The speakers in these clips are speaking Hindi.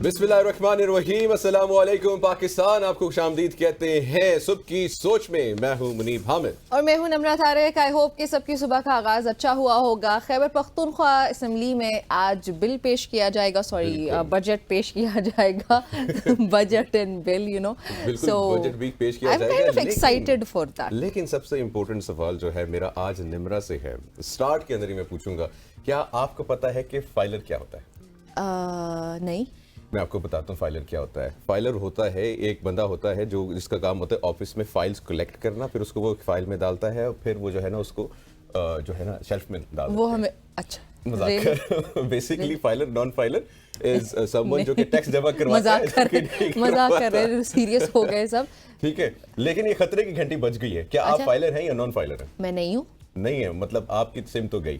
बिस्मिल्लाहिर्रहमानिर्रहीम, अस्सलाम वालेकुम पाकिस्तान। आपको खुशामदीद कहते हैं सुबह की सोच में। मैं हूं मुनीब हामिद और मैं हूं नमरा तारिक। आई होप कि सबकी सुबह का आगाज अच्छा हुआ होगा। खैबर पख्तूनख्वा असम्बली में आज बिल पेश किया जाएगा, बजट पेश किया जाएगा budget and bill, you know, बिल्कुल बजट भी पेश किया जाएगा। I am kind of excited for that. लेकिन सबसे इम्पोर्टेंट सवाल जो है मेरा आज निमरा से है। स्टार्ट के अंदर ही मैं पूछूंगा, क्या आपको पता है कि फाइलर क्या होता है? नहीं। मैं आपको बताता हूँ फाइलर क्या होता है। फाइलर होता है एक बंदा होता है जो जिसका काम होता है ऑफिस में फाइल्स कलेक्ट करना, फिर उसको वो फाइल में डालता है और फिर वो जो है ना उसको जो है ना शेल्फ में डाल वो हमें अच्छा मजाक basically filer non filer is someone जो कि टैक्स जमा करवाता है। मजाक कर रहे हैं, सीरियस हो गए सब। ठीक है, लेकिन ये खतरे की घंटी बज गई है। क्या आप फाइलर हैं या नॉन फाइलर हैं? मैं नहीं हूँ। नहीं है मतलब आपकी सिम तो गई।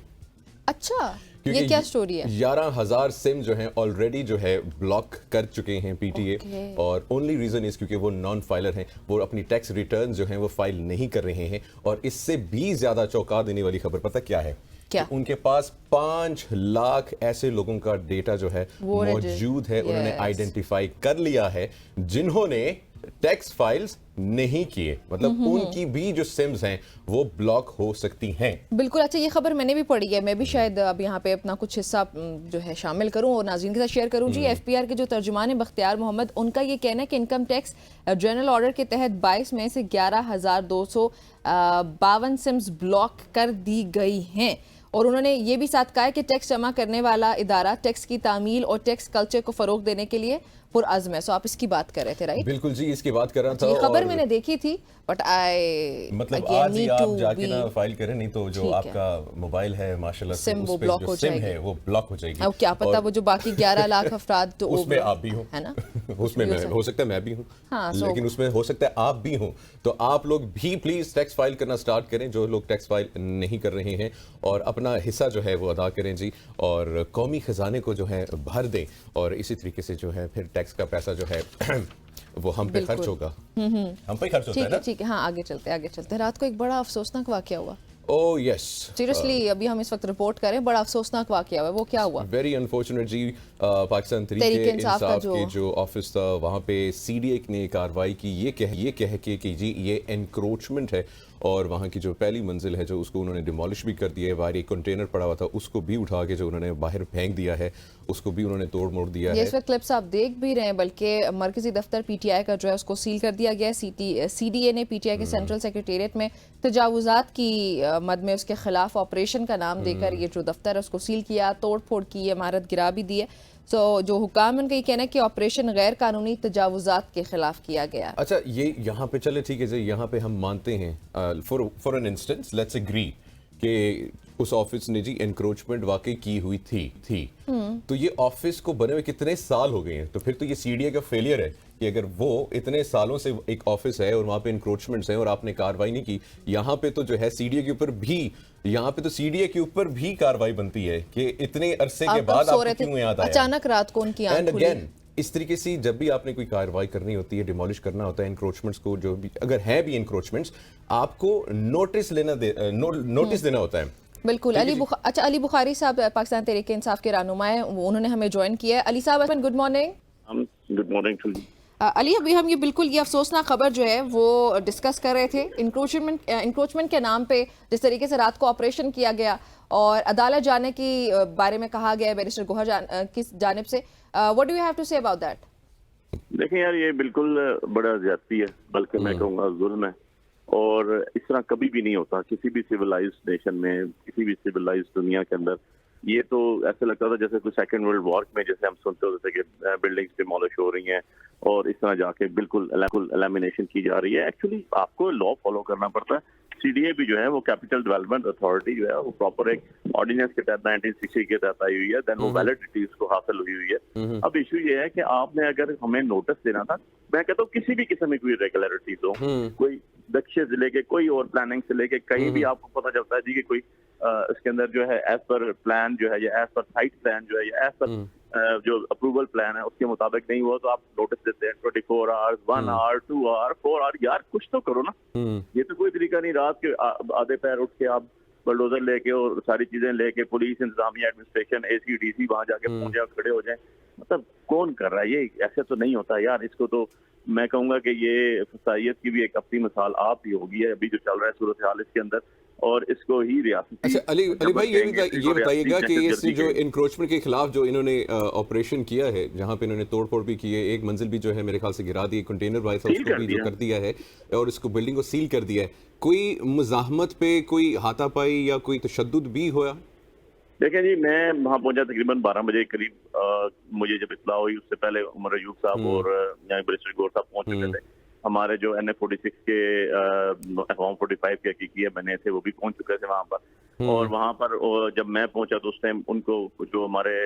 अच्छा, ये क्या स्टोरी है? 11,000 सिम जो हैं ऑलरेडी जो है ब्लॉक कर चुके हैं पीटीए। और ओनली रीजन इज क्योंकि वो नॉन फाइलर हैं, वो अपनी टैक्स रिटर्न जो हैं वो फाइल नहीं कर रहे हैं। और इससे भी ज्यादा चौंका देने वाली खबर पता क्या है? क्या? उनके पास 5 लाख ऐसे लोगों का डेटा जो है मौजूद है। उन्होंने आइडेंटिफाई कर लिया है जिन्होंने टैक्स फाइल्स नहीं किए, मतलब उनकी भी जो सिम्स हैं वो ब्लॉक हो सकती हैं। बिल्कुल। अच्छा, ये खबर मैंने भी पढ़ी है। मैं भी शायद अब यहाँ पे अपना कुछ हिस्सा जो है शामिल करूँ और नाज़रीन के साथ शेयर करूँ। जी, एफपीआर के जो तर्जुमान है बख्तियार मोहम्मद, उनका ये कहना है कि इनकम टैक्स जनरल ऑर्डर के तहत 22 में से 11,252 सिम्स ब्लॉक कर दी गई हैं। और उन्होंने ये भी साथ कहा है कि टैक्स जमा करने वाला इदारा टैक्स की तामील और टैक्स कल्चर को फरोग देने के लिए पुरअज़्म है। सो आप इसकी बात कर रहे थे, राइट? बिल्कुल जी, इसकी बात कर रहा था। ये खबर मैंने देखी थी, बट आई मतलब आज ही आप जाके ना फाइल करें, नहीं तो जो आपका मोबाइल है माशाल्लाह से सिम वो ब्लॉक हो जाएगी। है वो ब्लॉक हो जाएगी। अब क्या पता वो जो बाकी 11 लाख अफराद तो उसमें आप भी हो, है ना? उसमें मैं हो सकता है मैं भी हूँ। हाँ, लेकिन उसमें हो सकता है आप भी हो। तो आप लोग भी प्लीज टैक्स फाइल करना स्टार्ट करें, जो लोग टैक्स फाइल नहीं कर रहे हैं, और अपना हिस्सा जो है वो अदा करें जी, और कौमी खजाने को जो है भर दें। और इसी तरीके से जो है फिर टैक्स का पैसा जो है वो हम पे खर्च होगा। हम पे खर्च होता है ना। ठीक है। हाँ, आगे चलते हैं। रात को एक बड़ा अफसोसनाक वाकया हुआ। ओह यस, सीरियसली अभी हम इस वक्त रिपोर्ट करें, बड़ा अफसोसनाक वाकया हुआ। वो क्या हुआ? वेरी अनफॉर्चुनेट जी। पाकिस्तान तहरीक इंसाफ के जो ऑफिस था वहाँ पे सीडीए ने कार्रवाई की, ये कह के कि जी ये एनक्रोचमेंट है। और वहाँ की जो पहली मंजिल है जो उसको उन्होंने डिमोलिश भी कर दिया है। बाहर एक कंटेनर पड़ा हुआ था उसको भी उठा के जो उन्होंने बाहर फेंक दिया है, उसको भी उन्होंने तोड़ मोड़ दिया है। इस वक्त क्लिप्स आप देख भी रहे हैं, बल्कि मरकजी दफ्तर पीटीआई का जो है उसको सील कर दिया गया है। सीडीए ने पीटीआई के सेंट्रल सेक्रेटेरिएट में तजावुजात की मद में उसके खिलाफ ऑपरेशन का नाम देकर ये जो दफ्तर है उसको सील किया, तोड़ फोड़ की, इमारत गिरा भी दी है। सो जो हुकाम उनका ये कहना है कि ऑपरेशन गैर कानूनी तजावुजात के खिलाफ किया गया। अच्छा, ये यहाँ पे चले ठीक है जी, यहाँ पे हम मानते हैं for an instance let's agree कि उस ऑफिस ने जी एनक्रोचमेंट वाकई की हुई थी। तो ये ऑफिस को बने हुए कितने साल हो गए हैं, तो फिर तो ये सीडीए का फेलियर है कि अगर वो इतने सालों से एक ऑफिस है और वहाँ पे एनक्रोचमेंट्स हैं और आपने कार्रवाई नहीं की। यहाँ पे तो जो है सीडीए के ऊपर भी, यहाँ पे तो सीडीए के ऊपर भी कार्रवाई बनती है कि इतने अरसे के बाद आपको क्यों याद आया अचानक रात को उनकी आंख खुली। इस तरीके से जब भी आपने कोई कार्रवाई करनी होती है, डिमोलिश करना होता है एनक्रोचमेंट्स को, जो भी अगर है भी एनक्रोचमेंट्स, आपको नोटिस देना होता है। बिल्कुल। अली बुखारी साहब पाकिस्तान तहरीक इंसाफ के रहनुमा हैं, उन्होंने हमें ज्वाइन किया है। अली साहब, good morning. Good morning to you. Ali, अभी हम ये बिल्कुल ये अफसोसनाक खबर जो है वो डिस्कस कर रहे थे। इंक्रोचमेंट के नाम पे जिस तरीके से रात को ऑपरेशन किया गया और अदालत जाने की बारे में कहा गया है बैरिस्टर गोहर की जानिब से, what do you have to say about that? देखें यार, ये बिल्कुल बड़ा ज्यादती है, बल्कि मैं कहूँगा जुल्म है। और इस तरह कभी भी नहीं होता किसी भी सिविलाइज्ड नेशन में, किसी भी सिविलाइज्ड दुनिया के अंदर। ये तो ऐसे लगता था जैसे कोई सेकंड वर्ल्ड वॉर में जैसे हम सुनते होते थे कि बिल्डिंग्स डिमोलिश हो रही हैं और इस तरह जाके बिल्कुल एलिमिनेशन की जा रही है। एक्चुअली आपको लॉ फॉलो करना पड़ता है। सीडीए भी जो है वो कैपिटल डेवलपमेंट अथॉरिटी जो है वो प्रॉपर एक ऑर्डिनेंस के तहत 1960 के तहत आई हुई है, देन वो वैलिडिटी उसको हासिल हुई हुई है। अब इशू ये है कि आपने अगर हमें नोटिस देना था, मैं कहता हूँ किसी भी किस्म में कोई रेगुलरिटीज हो, कोई दक्षिण से लेके कोई और प्लानिंग से लेके कहीं भी आपको पता चलता है जी कि कोई इसके अंदर जो है एज पर प्लान जो है या एज पर साइट प्लान जो है या एज पर जो अप्रूवल प्लान है उसके मुताबिक नहीं हुआ तो आप नोटिस देते हैं 24 आवर्स, 1 आवर, 2 आवर, 4 आवर। यार कुछ तो करो ना। ये तो कोई तरीका नहीं रात के आधे पैर उठ के आप बलडोजर लेके और सारी चीजें लेके पुलिस, इंतजामिया, एडमिनिस्ट्रेशन, ACDC वहां जाके पहुंच जाए, खड़े हो जाए। मतलब कौन कर रहा है ये? ऐसे तो नहीं होता यार। इसको तो मैं कहूंगा कि ये फसाइयत की भी एक अपनी मिसाल आप ही होगी है अभी जो चल रहा है सूरत हाल इसके अंदर, और इसको ही रियासती। अच्छा अली भाई ये बताइएगा कि इस जो कहेंगे। इंक्रोचमेंट के खिलाफ जो इन्होंने ऑपरेशन किया है, जहां पे इन्होंने तोड़फोड़ भी की है, एक मंजिल भी जो है मेरे ख्याल से गिरा दी, कंटेनर वाइज सील उसको कर भी जो दिया। कर दिया है और इसको बिल्डिंग को सील कर दिया है, कोई मुजाहमत पे कोई हाथापाई या कोई तशद्दुद भी हुआ? देखें जी, मैं वहाँ पहुंचा तकरीबन 12 बजे के करीब। मुझे जब इत्तला हुई उससे पहले उमर अयूब साहब और यहाँ बैरिस्टर गौर साहब पहुंच चुके थे। हमारे जो NF-46 के फॉर्म 45 के हकीकी बने थे वो भी पहुंच चुके थे वहाँ पर। और वहाँ पर जब मैं पहुंचा तो उस टाइम उनको जो हमारे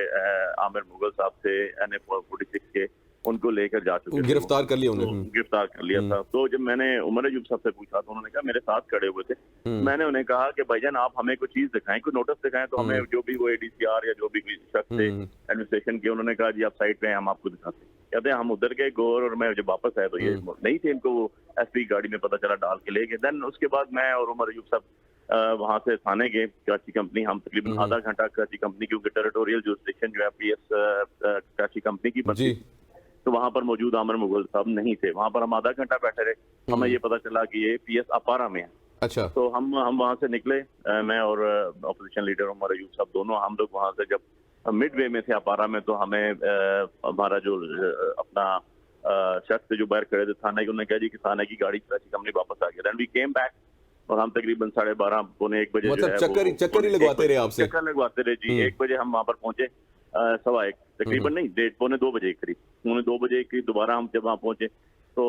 आमिर मुगल साहब थे NF-46 के, उनको लेकर जा चुके थे, गिरफ्तार कर लिया तो उन्हें। गिरफ्तार कर लिया था। तो जब मैंने उमर अयूब साहब से पूछा तो उन्होंने कहा, मेरे साथ खड़े हुए थे, मैंने उन्हें कहा कि भाईजान आप हमें कोई चीज दिखाएं, कोई नोटिस दिखाएं, तो हमें जो भी वो ADCR या जो भी शख्स थे एडमिनिस्ट्रेशन के, उन्होंने कहा जी आप साइड पे हैं, हम आपको दिखाते हैं। कहते हैं हम उधर गए गौर, और मैं जब वापस आया तो ये नहीं थे, इनको वो SP गाड़ी में पता चला डाल के ले गए। देन उसके बाद मैं और उमर अयूब साहब वहां से थाने गए, कराची कंपनी। हम तकरीबन आधा घंटा कराची कंपनी, क्योंकि टेरिटोरियल जुरिसडिक्शन जो है PS कराची कंपनी की बनती, तो वहां पर मौजूद आमिर मुगल साहब नहीं थे। वहां पर हम आधा घंटा बैठे रहे, हमें ये पता चला कि ये PS अपारा में है। अच्छा। तो हम वहां से निकले, मैं और अपोजिशन लीडर उमर अयूब साहब दोनों, हम लोग वहां से जब मिड वे में थे अपारा में, तो हमें हमारा जो अपना शख्स जो बाहर खड़े थे थाने के, उन्होंने कहा जी कि थाने की गाड़ी कराची कंपनी वापस आ गया। देन वी केम बैक, और हम तकरीबन 12:30 पौने 1 बजे मतलब चक्कर ही लगवाते रहे आपसे? चक्कर लगवाते रहे जी। 1 बजे हम वहां पर पहुंचे, 1:15 तकरीबन नहीं, 1:30 पौने 2 बजे करीब, पौने 2 बजे करीब दोबारा हम जब वहां पहुंचे तो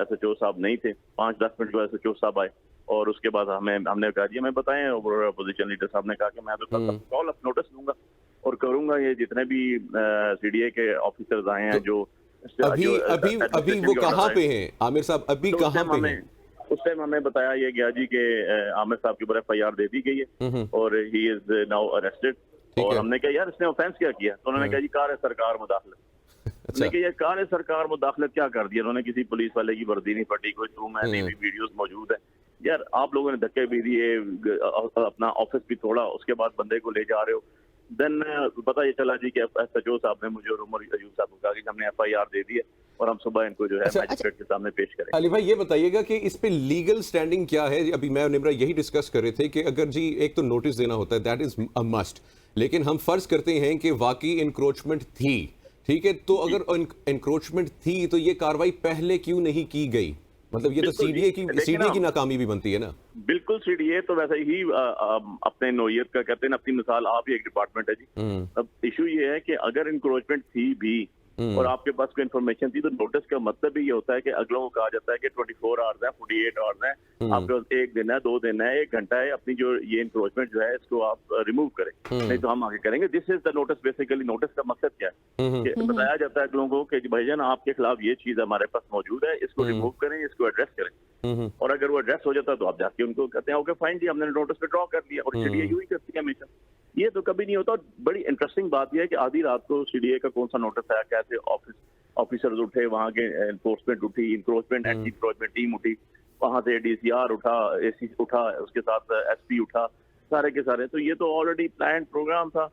SHO साहब नहीं थे। 5-10 मिनट बाद SHO साहब आए, और उसके बाद हमने कहा जी हमें बताएं, और अपोजिशन लीडर साहब ने कहा कि मैं तो कल कॉल नोटिस दूंगा और करूंगा, ये जितने भी CDA के ऑफिसर्स आए हैं जो अभी वो कहाँ पे हैं आमिर साहब, अभी कहाँ पे हैं? उस टाइम हमें बताया ये गया जी कि आमिर साहब के ऊपर FIR दे दी गई है और ही इज नाउ अरेस्टेड। और हमने कहा यार इसने ऑफेंस क्या किया? तो उन्होंने कहा जी कार है सरकार मुदाखलत। लेकिन ये कार है सरकार मुदाखलत क्या कर दिया उन्होंने? किसी पुलिस वाले की वर्दी नहीं फटी, कोई टू मैन भी वीडियोस मौजूद है। यार आप लोगों ने धक्के भी दिए, अपना ऑफिस भी तोड़ा, उसके बाद बंदे को ले जा रहे हो। देन पता ये चला जी कि SHO साहब ने मुझे और उमर अयूब साहब को कहा कि हमने FIR दे दी है और हम सुबह इनको जो है मैजिस्ट्रेट के सामने पेश करेंगे। अली भाई ये बताइएगा कि इस पे लीगल स्टैंडिंग क्या है? अभी मैं और निम्रा यही डिस्कस कर रहे थे कि अगर जी एक तो नोटिस देना होता है, दैट इज अ मस्ट, लेकिन हम फर्ज करते हैं कि वाकई इंक्रोचमेंट थी, ठीक है, तो अगर इंक्रोचमेंट थी तो ये कार्रवाई पहले क्यों नहीं की गई? मतलब ये तो सीडीए की नाकामी भी बनती है ना। बिल्कुल, सीडीए तो वैसे ही अपने नोयत का कहते हैं, अपनी मिसाल आप ही एक डिपार्टमेंट है जी। अब इशू ये है कि अगर इंक्रोचमेंट थी भी और आपके पास कोई इन्फॉर्मेशन थी, तो नोटिस का मतलब ही ये होता है कि अगलों को कहा जाता है कि 24 आवर्स है, 48 आवर्स है, आपके पास 1 दिन है, 2 दिन है, 1 घंटा है, अपनी जो ये इंक्रोचमेंट जो है इसको आप रिमूव करें, नहीं तो हम आगे करेंगे। This is the notice. Basically notice का मकसद क्या है कि बताया जाता है अगलों को कि भाईजान आपके खिलाफ ये चीज हमारे पास मौजूद है, इसको रिमूव करें, इसको एड्रेस करें। और अगर वो एड्रेस हो जाता है तो आप जाके उनको कहते हैं ओके फाइन जी, हमने नोटिस पे ड्रॉ कर दिया। और सीडीए यूं ही करती है हमेशा, ये तो कभी नहीं होता। बड़ी इंटरेस्टिंग बात यह है कि आधी रात को सीडीए का कौन सा नोटिस आया, कैसे ऑफिसर्स उठे, वहां के एनफोर्समेंट उठी, इंक्रोचमेंट एंटी इंक्रोचमेंट टीम उठी, वहां से DCR उठा, AC उठा, उसके साथ SP उठा, सारे के सारे। तो ये तो ऑलरेडी प्लान प्रोग्राम था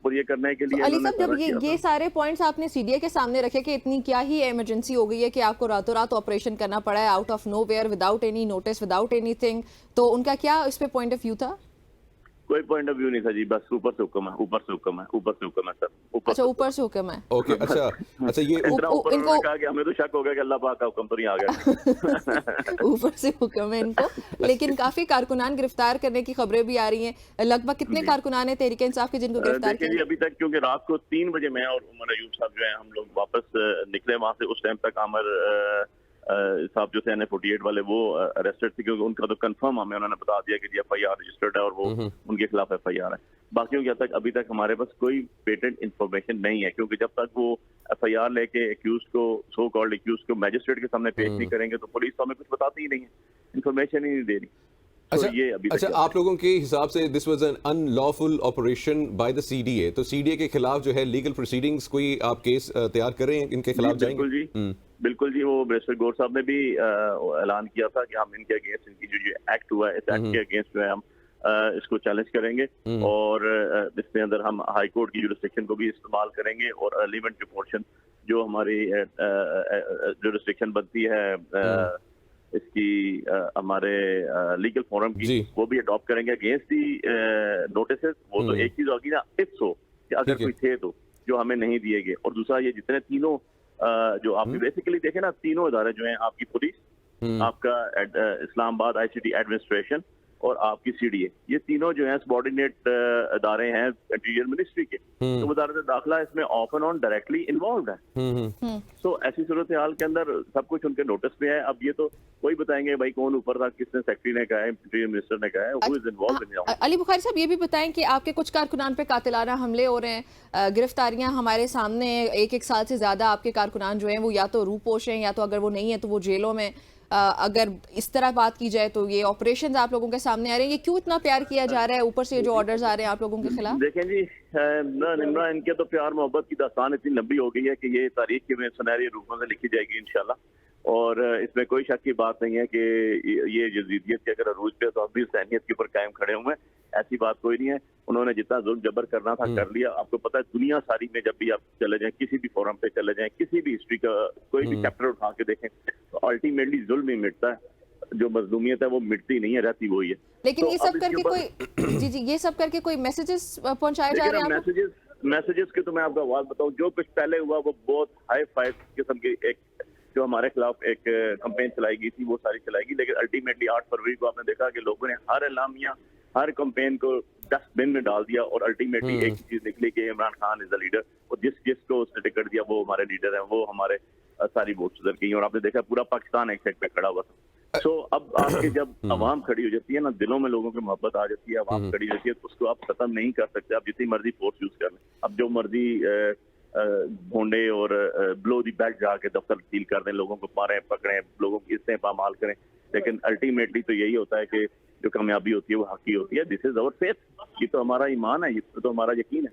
और ये करने के लिए तो अली साहब जब ये सारे पॉइंट्स आपने सीडीए के सामने रखे कि इतनी क्या ही इमरजेंसी हो गई है कि आपको रातों रात ऑपरेशन करना पड़ा है out of nowhere, without any notice, without anything, तो उनका क्या इस पे पॉइंट ऑफ व्यू था? कोई पॉइंट ऑफ व्यू नहीं था जी, बस ऊपर से हुक्म है, ऊपर से हुक्म है, ऊपर से हुक्म है सर। अच्छा, ऊपर से हुक्म है। ओके, अच्छा ये इनको कहा कि हमें तो शक हो गया कि अल्लाह पाक का हुक्म तो नहीं आ गया। ऊपर से हुक्म है इनको। लेकिन काफी कारकुनान गिरफ्तार करने की खबरें भी आ रही हैं। लगभग कितने कारकुनान है तहरीक इंसाफ के जिनको गिरफ्तार किया? अभी तक क्योंकि रात को 3 बजे मैं और उमर अयूब साहब जो है हम लोग वापस निकले वहां से, उस टाइम तक आमिर साहब जो थे NF-48 वाले वो अरेस्टेड थे, क्योंकि उनका तो कंफर्म हमें उन्होंने बता दिया कि FIR रजिस्टर्ड है और वो उनके खिलाफ FIR है। बाकियों के अभी तक हमारे पास कोई पेटेंट इंफॉर्मेशन नहीं है, क्योंकि जब तक वो FIR लेके एक्यूज को, सो कॉल्ड एक्यूज को मैजिस्ट्रेट के सामने पेश नहीं करेंगे तो पुलिस तो हमें कुछ बताती ही नहीं है, इंफॉर्मेशन ही नहीं दे रही। अच्छा, ये अभी अच्छा आप लोगों के हिसाब से this was an unlawful operation by the CDA, तो सीडीए के खिलाफ जो है लीगल प्रोसीडिंग्स कोई आप केस तैयार करें, इनके खिलाफ जाएंगे? बिल्कुल जी, वो बैरिस्टर गौर साहब ने भी ऐलान किया था कि हम इनके अगेंस्ट, इनकी जो एक्ट हुआ है इस एक्ट के अगेंस्ट जो है हम इसको चैलेंज करेंगे और इसके अंदर हम हाई कोर्ट की जुरिस्डिक्शन को भी इस्तेमाल करेंगे और एलिमेंट पोर्शन जो हमारी जुरिस्डिक्शन बनती है इसकी हमारे लीगल फोरम की, वो भी अडॉप्ट करेंगे अगेंस्ट दी नोटिसेस। वो तो एक चीज होगी ना, इफ्स हो कि अगर कोई थे तो जो हमें नहीं दिए गए, और दूसरा ये जितने तीनों जो आप बेसिकली देखें ना, तीनों इदारे जो हैं, आपकी पुलिस, आपका इस्लामाबाद ICT एडमिनिस्ट्रेशन और आपकी CDA, ये तीनों जो हैं सबॉर्डिनेट इदारे हैं इंटीरियर मिनिस्ट्री के, तो वजारत दाखिला इसमें of and on directly involve है। तो ऐसी सूरत हाल के अंदर सब कुछ उनके नोटिस पे है। अब ये तो वही बताएंगे भाई कौन ऊपर था, किसने, सेक्रेटरी ने कहा है, इंटीरियर मिनिस्टर ने कहा है, हु इज इन्वॉल्व्ड इन। अली बुखारी साहब, ये भी बताएं कि आपके कुछ कारकुनान पे कातिलाना हमले हो रहे हैं, गिरफ्तारियां हमारे सामने, एक साल से ज्यादा आपके कारकुनान जो हैं वो या तो रूपोश हैं, या तो अगर वो नहीं है तो वो जेलों में। अगर इस तरह बात की जाए तो ये ऑपरेशंस आप लोगों के सामने आ रहे हैं, ये क्यों इतना प्यार किया जा रहा है, ऊपर से जो ऑर्डर्स आ रहे हैं आप लोगों के खिलाफ? देखें जी निम्रा, इनके तो प्यार मोहब्बत की दास्तान इतनी लंबी हो गई है कि ये तारीख के सुनहरे रूपों से लिखी जाएगी इंशाल्लाह, और इसमें कोई शक की बात नहीं है कि ये यजीदियत के अगर अरूज पे तो अब भी सैनियत के ऊपर कायम खड़े हुए हैं, ऐसी बात कोई नहीं है। उन्होंने जितना जुल्म जबर करना था कर लिया। आपको पता है दुनिया सारी में जब भी आप चले जाएं, किसी भी फोरम पे चले जाएं, किसी भी हिस्ट्री का कोई भी चैप्टर उठा के देखें, तो अल्टीमेटली जुल्म ही मिटता है, जो मजलूमियत है वो मिटती नहीं है, रहती वही है। लेकिन तो ये सब करके कोई जी ये सब करके कोई मैसेजेस पहुंचाए जा रहे हैं? मैसेजेस के तो मैं आपको बात बताऊं, जो कुछ पहले हुआ वो बहुत हाई फाई किस्म की एक जो हमारे खिलाफ एक कंपेन चलाई गई थी वो सारी चलाई गई, लेकिन अल्टीमेटली 8 फरवरी को आपने देखा कि लोगों ने हर एलामिया, हर कंपेन को डस्टबिन में डाल दिया, और अल्टीमेटली एक चीज निकली कि Imran Khan is the leader, और जिसको उसने टिकट दिया वो हमारे लीडर हैं, वो हमारे सारी वोट्स उधर गई, और आपने देखा पूरा पाकिस्तान एक साइड पे खड़ा हुआ था। सो अब आपके जब आवाम खड़ी हो जाती है ना, दिलों में लोगों की मोहब्बत आ जाती है, आवाम खड़ी होती है, तो उसको आप खत्म नहीं कर सकते, आप जितनी मर्जी फोर्स यूज कर लें, अब जो मर्जी ढूंढे और ब्लो दी बेल्ट जाके दफ्तर सील कर दें, लोगों को मारें, पकड़ें, लोगों की इस्तें पामाल करें, लेकिन अल्टीमेटली तो यही होता है कि जो कामयाबी होती है वो हक की होती है। दिस इज आवर फेथ, ये तो हमारा ईमान है, ये तो हमारा यकीन है।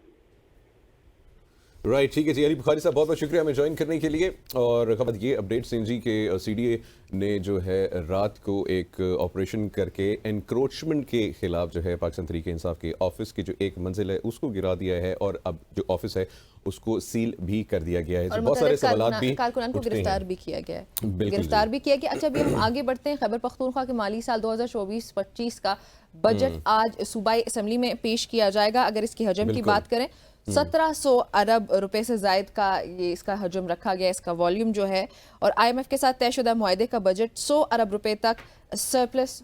राइट, ठीक है जी। अली बुखारी साहब, बहुत बहुत शुक्रिया हमें ज्वाइन करने के लिए। और खबर ये अपडेट सिंह जी के CDA ने जो है रात को एक ऑपरेशन करके एनक्रोचमेंट के खिलाफ जो है पाकिस्तान तहरीक इंसाफ के ऑफिस की जो एक मंजिल है उसको गिरा दिया है, और अब जो ऑफिस है उसको सील भी कर दिया गया है। बहुत सारे सवाल भी कारकुनान को गिरफ्तार भी किया गया है, गिरफ्तार भी किया गया। अच्छा, अभी हम आगे बढ़ते हैं। खैबर पख्तूनख्वा के माली साल 2024-25 का बजट आज सूबाई असम्बली में पेश किया जाएगा। अगर इसकी हजम की बात करें, 1700 अरब रुपए से जायद का ये इसका हजम रखा गया, इसका वॉल्यूम जो है, और IMF के साथ तयशुदा मुआहदे का बजट 100 अरब रुपए तक सरप्लस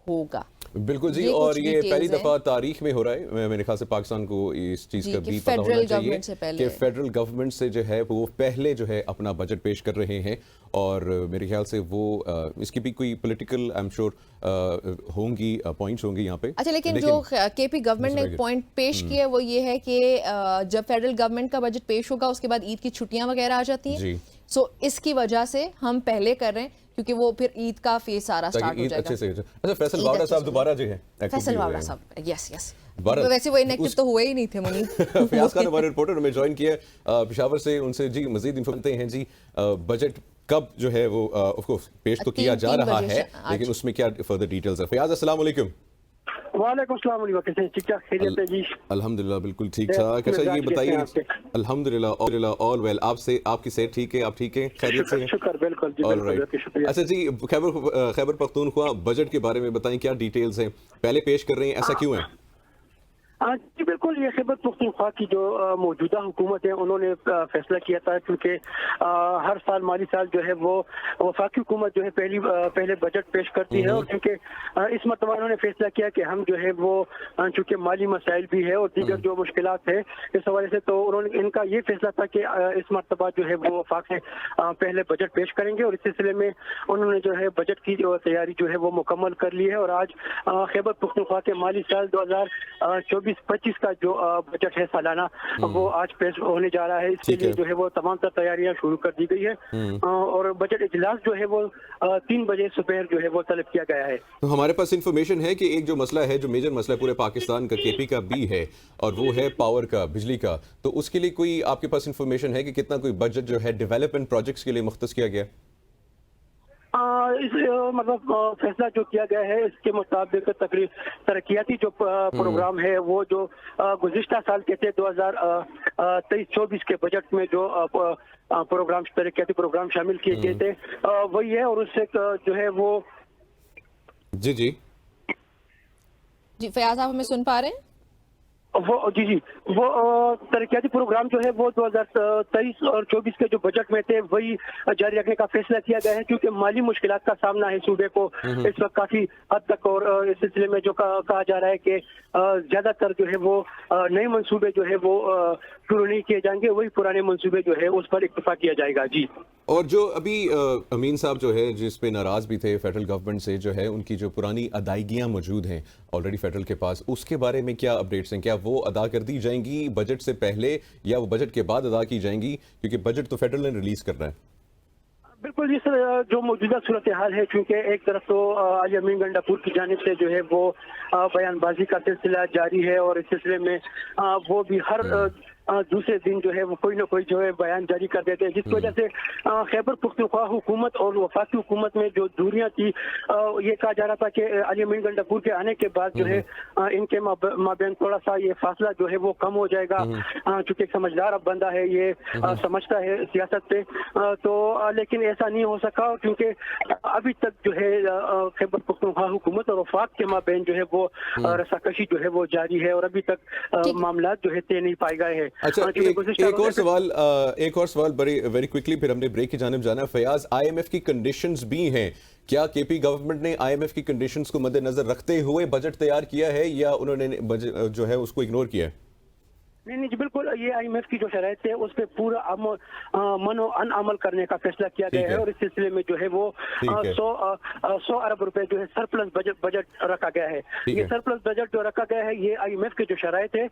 होगा। बिल्कुल जी, और ये पहली दफा तारीख में हो रहा है, मेरे ख्याल से पाकिस्तान को इस चीज का भी पता होना चाहिए कि फेडरल गवर्नमेंट से जो है वो पहले जो है अपना बजट पेश कर रहे हैं, और मेरे ख्याल से वो इसकी भी कोई पॉलिटिकल आई एम श्योर होंगी, पॉइंट्स होंगी यहाँ पे। अच्छा, लेकिन जो KP गवर्नमेंट ने पॉइंट पेश किया वो ये है कि जब फेडरल गवर्नमेंट का बजट पेश होगा उसके बाद ईद की छुट्टियां वगैरह आ जाती हैं, सो इसकी वजह से हम पहले कर रहे हैं, क्योंकि वो फिर ईद का फेज सारा स्टार्ट हो जाएगा। अच्छा, फैसल वावड़ा साहब दोबारा जो है, फैसल वावड़ा साहब, यस वैसे वो इनेक्टिव तो हुए ही नहीं थे मुनीब। फयाज खान हमारे रिपोर्टर हमें ज्वाइन किया पेशावर से, उनसे जी मजीद इन्फॉर्मेशन हैं जी, बजट कब जो है वो ऑफ कोर्स पेश तो किया जा रहा है, लेकिन उसमें क्या फर्दर डिटेल्स है। फयाज, अस्सलाम वालेकुम। वालेकुम सलाम, कैसे ठीक ठाक, खैरियत है जी? अल्हम्दुलिल्लाह बिल्कुल ठीक ठाक। अच्छा, ये बताइए, अल्हम्दुलिल्लाह ऑल वेल, आपसे आपकी सेहत ठीक है, आप ठीक हैं, खैरियत से हैं? शुक्र, बिल्कुल जी, बिल्कुल। अच्छा जी, खैबर पख्तूनख्वा बजट के बारे में बताएं, क्या डिटेल्स हैं, पहले पेश कर रहे हैं, ऐसा क्यों है? जी बिल्कुल, ये खैबर पख्तूनख्वा की जो मौजूदा हुकूमत है उन्होंने फैसला किया था, क्योंकि हर साल माली साल जो है वो वफाकी हुकूमत जो है पहले बजट पेश करती है, और क्योंकि इस मरतबा उन्होंने फैसला किया कि हम जो है वो चूँकि माली मसाइल भी है और दीगर जो मुश्किलात है इस हवाले से, तो उन्होंने इनका ये फैसला था कि इस मरतबा जो है वो वफाक से पहले बजट पेश करेंगे, और इस सिलसिले में उन्होंने जो है बजट की जो तैयारी जो है वो मुकम्मल कर ली है। और आज खैबर पख्तूनख्वा के माली साल 2024-25 का जो बजट है सालाना, वो आज पेश होने जा रहा है। इसके लिए जो है वो तमाम तर तैयारियां शुरू कर दी गई है, और बजट इजलास जो है वो 3 बजे सुबह जो है वो तलब किया गया है। तो हमारे पास इंफॉर्मेशन है कि एक जो मसला है, जो मेजर मसला पूरे पाकिस्तान का, KP का भी है, और वो है पावर का, बिजली का, तो उसके लिए कोई आपके पास इंफॉर्मेशन है कि कितना कोई बजट जो है डेवलपमेंट प्रोजेक्ट्स के लिए मुख्तस किया गया? मतलब फैसला जो किया गया है इसके मुताबिक तरक्याती जो प्रोग्राम है वो जो गुज़िश्ता साल के थे 2023-24 के बजट में जो प्रोग्राम तरक्याती प्रोग्राम शामिल किए गए थे वही है, और उससे जो है वो जी जी जी फयाज, आप हमें सुन पा रहे हैं? जी वो तरक्याती प्रोग्राम जो है वो 2023 और 24 के जो बजट में थे वही जारी रखने का फैसला किया गया है, क्योंकि माली मुश्किलात का सामना है सूबे को इस वक्त काफी हद तक, और इस सिलसिले में जो कहा जा रहा है कि ज्यादातर जो है वो नए मंसूबे जो है वो शुरू नहीं किए जाएंगे, वही पुराने मंसूबे जो है उस पर इत्तेफाक किया जाएगा। जी, और जो अभी अमीन साहब जो है जिस पे नाराज भी थे फेडरल गवर्नमेंट से, जो है उनकी जो पुरानी अदायगियां मौजूद हैं ऑलरेडी फेडरल के पास, उसके बारे में क्या अपडेट्स हैं? क्या वो अदा कर दी जाएंगी बजट से पहले या वो बजट के बाद अदा की जाएंगी, क्योंकि बजट तो फेडरल ने रिलीज करना है? बिल्कुल जी सर, जो मौजूदा सूरत हाल है, क्योंकि एक तरफ तो अली अमीन गंडापुर की जानिब से जो है वो बयानबाजी का सिलसिला जारी है, और इस सिलसिले में वो भी हर दूसरे दिन जो है वो कोई ना कोई जो है बयान जारी कर देते हैं, जिसकी वजह से खैबर पुख्तनख्वा हुकूमत और वफाकी हुकूमत में जो दूरियां थी, ये कहा जा रहा था कि अली अमीन गंडापुर के आने के बाद जो है इनके माबेन थोड़ा सा ये फासला जो है वो कम हो जाएगा, चूंकि समझदार अब बंदा है, ये समझता है सियासत पे, तो लेकिन ऐसा नहीं हो सका, क्योंकि अभी तक जो है खैबर पुख्तनख्वा हुकूमत और वफाक के माबेन जो है वो रसाकशी जो है वो जारी है, और अभी तक मामला जो है तय नहीं पाए गए हैं। अच्छा, एक और सवाल वेरी क्विकली, फिर हमने ब्रेक की जानिब जाना है। फयाज, आईएमएफ की कंडीशंस भी हैं, क्या केपी गवर्नमेंट ने आईएमएफ की कंडीशंस को मद्देनजर रखते हुए बजट तैयार किया है, या उन्होंने जो है उसको इग्नोर किया है? नहीं जी, बिल्कुल ये आईएमएफ की जो शराइत है उस पर पूरा मनो अनअमल करने का फैसला किया गया है, और इस सिलसिले में जो है वो 100 अरब रुपए जो है सरप्लस बजट रखा गया है। ये सरप्लस बजट जो रखा गया है ये आईएमएफ की जो शराइत है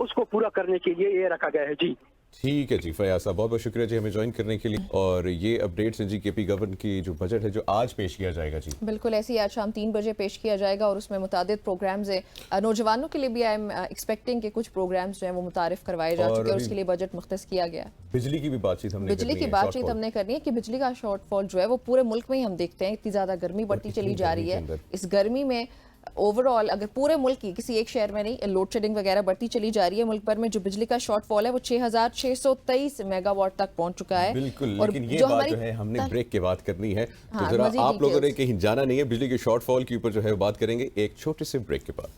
उसको पूरा करने के लिए ये रखा गया है। जी ठीक है जी, फयाज साहब बहुत बहुत शुक्रिया जी हमें ज्वाइन करने के लिए। और ये अपडेट्स हैं जी केपी गवर्नमेंट की जो बजट है जो आज पेश किया जाएगा। जी बिल्कुल ऐसे ही आज शाम 3 बजे पेश किया जाएगा, और उसमें मुतादिद प्रोग्राम्स हैं नौजवानों के लिए भी। आई एम एक्सपेक्टिंग कि कुछ प्रोग्राम्स जो हैं वो मुतारिफ करवाए जा चुके हैं, और उसके लिए बजट मुख्तस किया गया है। बिजली की भी बातचीत हमने करनी है कि बिजली का शॉर्टफॉल जो है वो पूरे मुल्क में ही हम देखते हैं, इतनी ज्यादा गर्मी बढ़ती चली जा रही है। इस गर्मी में ओवरऑल अगर पूरे मुल्क की, किसी एक शहर में नहीं, लोड शेडिंग वगैरह बढ़ती चली जा रही है। मुल्क भर में जो बिजली का शॉर्टफॉल है वो 6623 मेगावाट तक पहुंच चुका है। बिल्कुल, लेकिन ये बात जो है हमने ब्रेक के बाद करनी है, तो जरा आप लोगों ने कहीं जाना नहीं है, बिजली के शॉर्टफॉल के ऊपर जो है बात करेंगे एक छोटे से ब्रेक के बाद।